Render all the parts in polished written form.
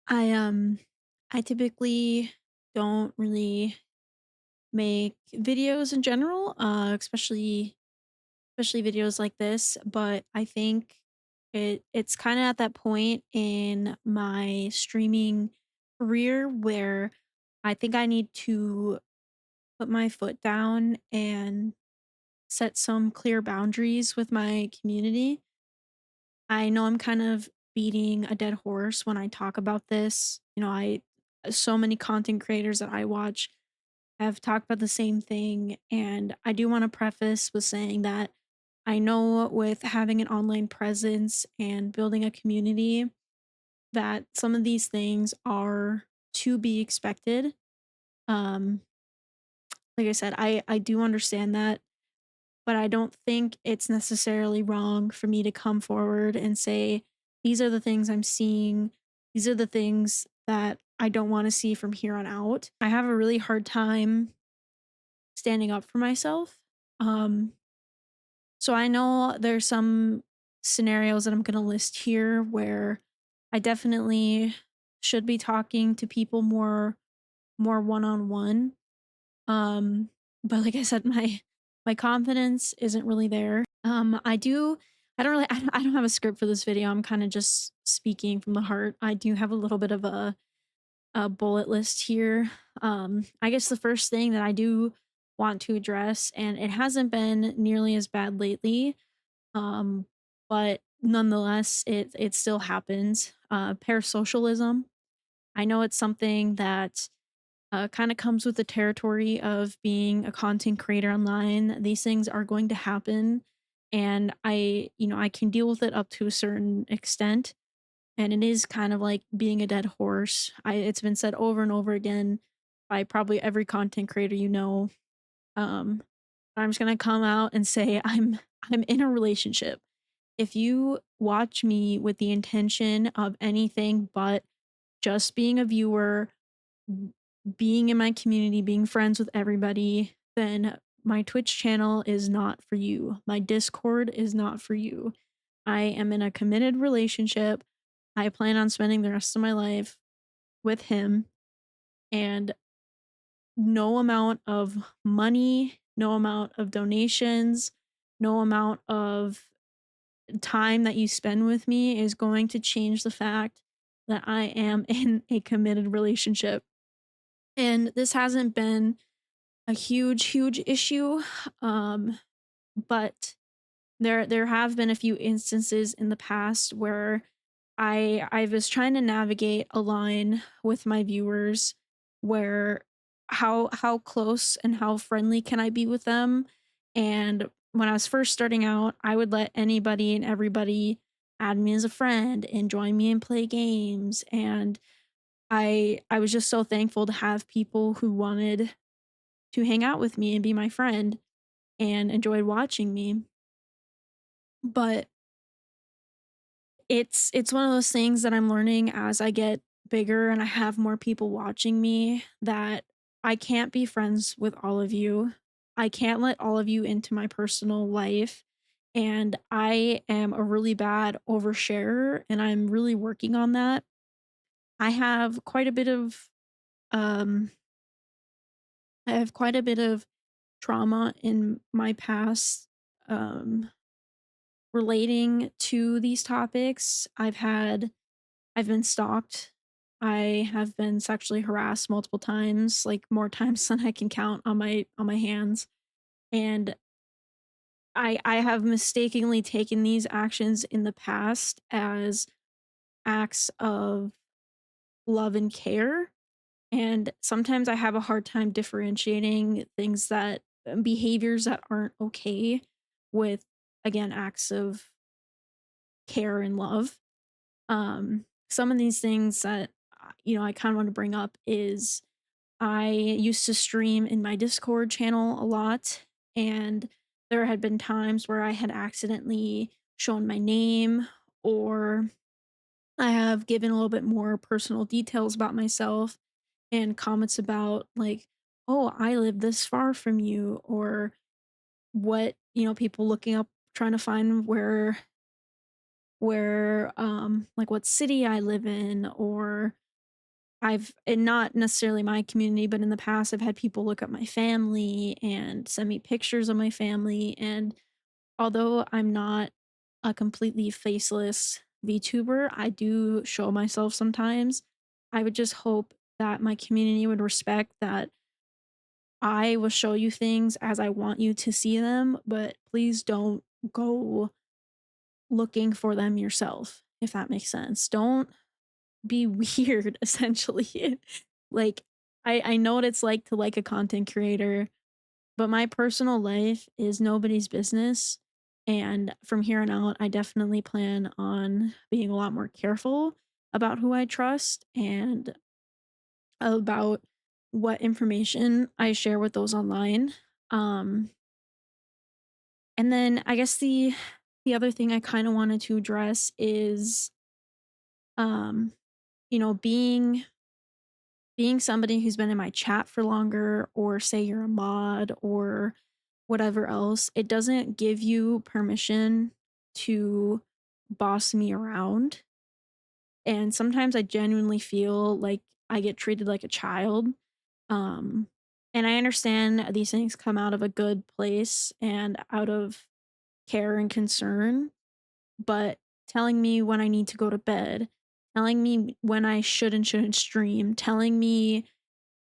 I I typically don't really make videos in general, especially videos like this, but I think it's kind of at that point in my streaming career where I think I need to put my foot down and set some clear boundaries with my community. I know I'm kind of beating a dead horse when I talk about this. I so many content creators that I watch have talked about the same thing, and I do want to preface with saying that I know with having an online presence and building a community that some of these things are to be expected. Um like I said, I do understand that, but I don't think it's necessarily wrong for me to come forward and say, these are the things I'm seeing. These are the things that I don't want to see from here on out. I have a really hard time standing up for myself. Um, so I know there's some scenarios that I'm going to list here where I definitely should be talking to people more one on one. Um, but like I said, my confidence isn't really there. I don't have a script for this video. I'm kind of just speaking from the heart. I do have a little bit of a bullet list here. I guess the first thing that I do want to address, and it hasn't been nearly as bad lately, um, but nonetheless, it still happens. Parasocialism. I know it's something that kind of comes with the territory of being a content creator online. These things are going to happen, and I can deal with it up to a certain extent. And it is kind of like being a dead horse. It's been said over and over again by probably every content creator you know. Um, I'm just gonna come out and say I'm in a relationship. If you watch me with the intention of anything but just being a viewer, being in my community, being friends with everybody, then my Twitch channel is not for you. My Discord is not for you. I am in a committed relationship. I plan on spending the rest of my life with him, and no amount of money, no amount of donations, no amount of time that you spend with me is going to change the fact that I am in a committed relationship. And this hasn't been a huge issue, um, but there have been a few instances in the past where I was trying to navigate a line with my viewers where how close and how friendly can I be with them? And when I was first starting out, I would let anybody and everybody add me as a friend and join me and play games, and I was just so thankful to have people who wanted to hang out with me and be my friend and enjoyed watching me. But it's one of those things that I'm learning as I get bigger and I have more people watching me that I can't be friends with all of you. I can't let all of you into my personal life. And I am a really bad oversharer and I'm really working on that. I have quite a bit of um I have quite a bit of trauma in my past um relating to these topics. I've been stalked. I have been sexually harassed multiple times, like more times than I can count on my hands. And I have mistakenly taken these actions in the past as acts of love and care. And sometimes I have a hard time differentiating things that behaviors that aren't okay with, again, acts of care and love. Some of these things that I kind of want to bring up is I used to stream in my Discord channel a lot, and there had been times where I had accidentally shown my name, or I have given a little bit more personal details about myself and comments about, like, oh, I live this far from you, or people looking up trying to find where like what city I live in, or I've and not necessarily my community, but in the past, I've had people look up my family and send me pictures of my family, and although I'm not a completely faceless VTuber, I do show myself sometimes. I would just hope that my community would respect that I will show you things as I want you to see them, but please don't go looking for them yourself, if that makes sense. Don't be weird, essentially. Like, I know what it's like to like a content creator, but my personal life is nobody's business. And from here on out, I definitely plan on being a lot more careful about who I trust and about what information I share with those online. Um, and then I guess the other thing I kind of wanted to address is um, being somebody who's been in my chat for longer, or say you're a mod or whatever else, it doesn't give you permission to boss me around. And sometimes I genuinely feel like I get treated like a child. Um, and I understand these things come out of a good place and out of care and concern, but telling me when I need to go to bed, telling me when I should and shouldn't stream, telling me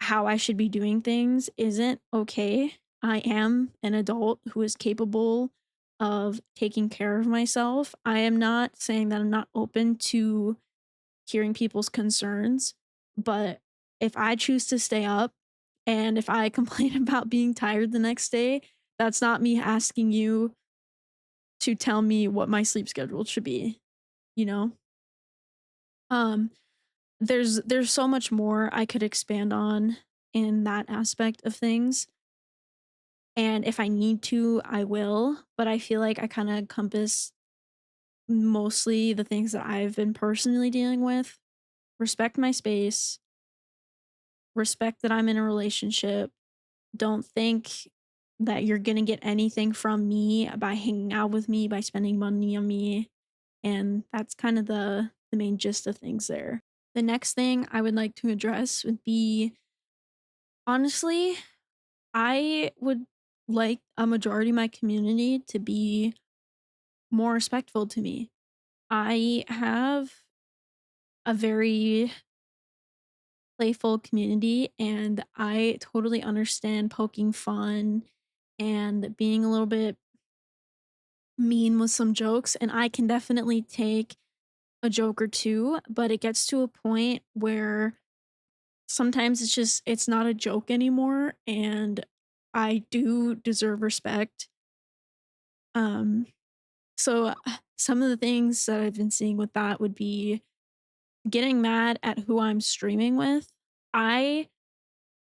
how I should be doing things isn't okay. I am an adult who is capable of taking care of myself. I am not saying that I'm not open to hearing people's concerns, but if I choose to stay up and if I complain about being tired the next day, that's not me asking you to tell me what my sleep schedule should be, you know? Um there's so much more I could expand on in that aspect of things. And if I need to, I will, but I feel like I kinda encompass mostly the things that I've been personally dealing with. Respect my space, respect that I'm in a relationship, don't think that you're gonna get anything from me by hanging out with me, by spending money on me, and that's kind of the main gist of things there. The next thing I would like to address would be, honestly, I would like a majority of my community to be more respectful to me. I have a very playful community, and I totally understand poking fun and being a little bit mean with some jokes, and I can definitely take a joke or two, but it gets to a point where sometimes it's not a joke anymore, and I do deserve respect. Um So, some of the things that I've been seeing with that would be getting mad at who I'm streaming with. I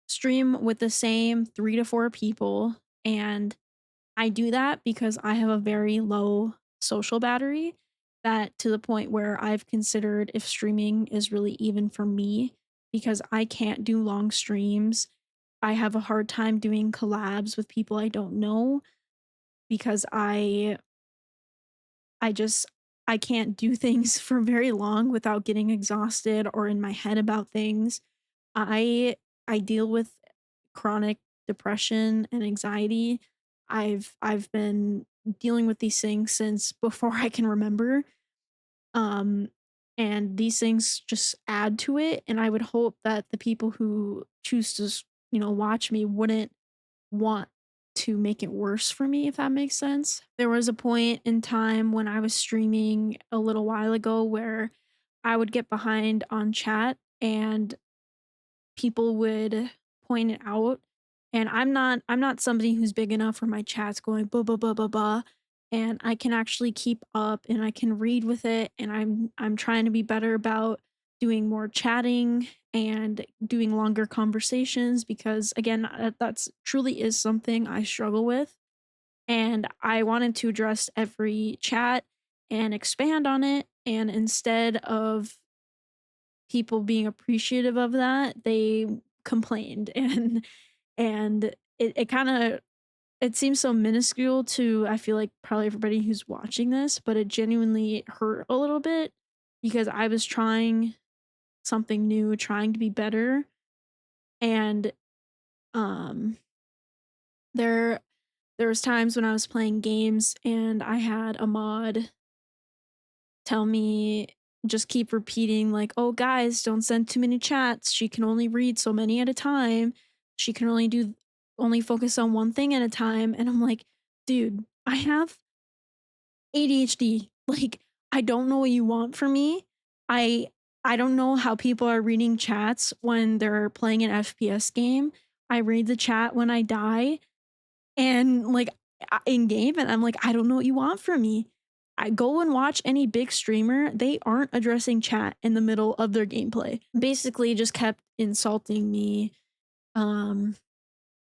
stream with the same 3 to 4 people, and I do that because I have a very low social battery, that to the point where I've considered if streaming is really even for me, because I can't do long streams. I have a hard time doing collabs with people I don't know because I just I can't do things for very long without getting exhausted or in my head about things. I I deal with chronic depression and anxiety. I've been dealing with these things since before I can remember. Um and these things just add to it, and I would hope that the people who choose to watch me wouldn't want to make it worse for me, if that makes sense. There was a point in time when I was streaming a little while ago where I would get behind on chat and people would point it out, and I'm not somebody who's big enough for my chats going blah blah blah blah blah, and I can actually keep up and I can read with it, and I'm trying to be better about doing more chatting and doing longer conversations, because again, that's truly is something I struggle with, and I wanted to address every chat and expand on it, and instead of people being appreciative of that, they complained and it kind of it seems so minuscule to, I feel like, probably everybody who's watching this, but it genuinely hurt a little bit because I was trying something new, trying to be better. And um there there was times when I was playing games and I had a mod tell me just keep repeating like, "Oh guys, don't send too many chats. She can only read so many at a time. She can only focus on one thing at a time." And I'm like, "Dude, I have ADHD. Like, I don't know what you want from me. I I don't know how people are reading chats when they're playing an FPS game. I read the chat when I die and like in game and I'm like, I don't know what you want from me. I go and watch any big streamer, they aren't addressing chat in the middle of their gameplay. Basically just kept insulting me um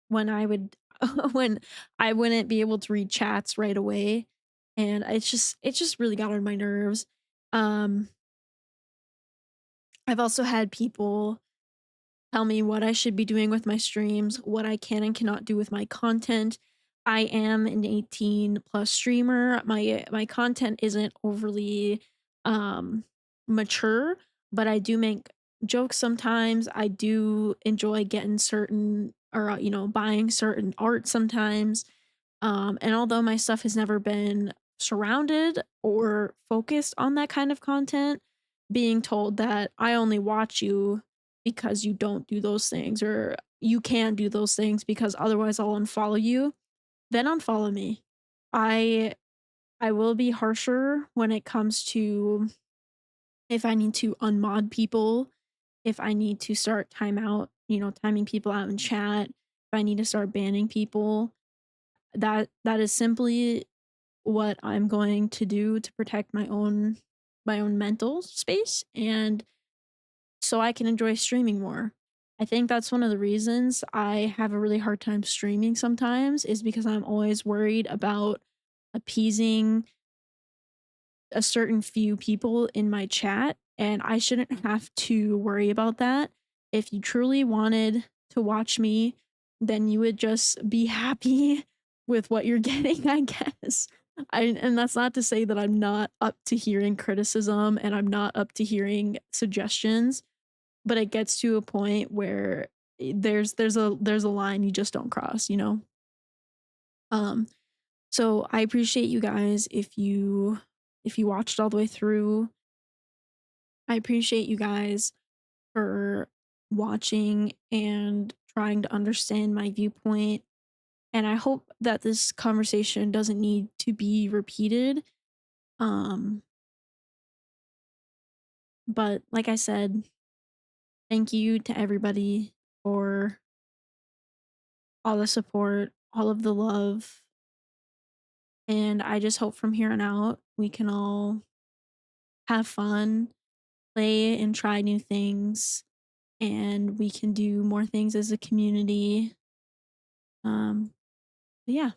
when I would when I wouldn't be able to read chats right away, and it just really got on my nerves. Um, I've also had people tell me what I should be doing with my streams, what I can and cannot do with my content. I am an 18 plus streamer. My content isn't overly um mature, but I do make jokes sometimes. I do enjoy getting certain or buying certain art sometimes. And although my stuff has never been surrounded or focused on that kind of content, being told that I only watch you because you don't do those things or you can do those things because otherwise I'll unfollow you, then unfollow me. I I will be harsher when it comes to if I need to unmod people, if I need to start timeout, timing people out in chat, if I need to start banning people. That is simply what I'm going to do to protect my own mental space and so I can enjoy streaming more. I think that's one of the reasons I have a really hard time streaming sometimes is because I'm always worried about appeasing a certain few people in my chat, and I shouldn't have to worry about that. If you truly wanted to watch me, then you would just be happy with what you're getting, I guess. And that's not to say that I'm not up to hearing criticism and I'm not up to hearing suggestions, but it gets to a point where there's a line you just don't cross, you know? Um so I appreciate you guys if you watched all the way through. I appreciate you guys for watching and trying to understand my viewpoint. And I hope that this conversation doesn't need to be repeated. Um, but like I said, thank you to everybody for all the support, all of the love. And I just hope from here on out we can all have fun, play and try new things, and we can do more things as a community. Um, but yeah.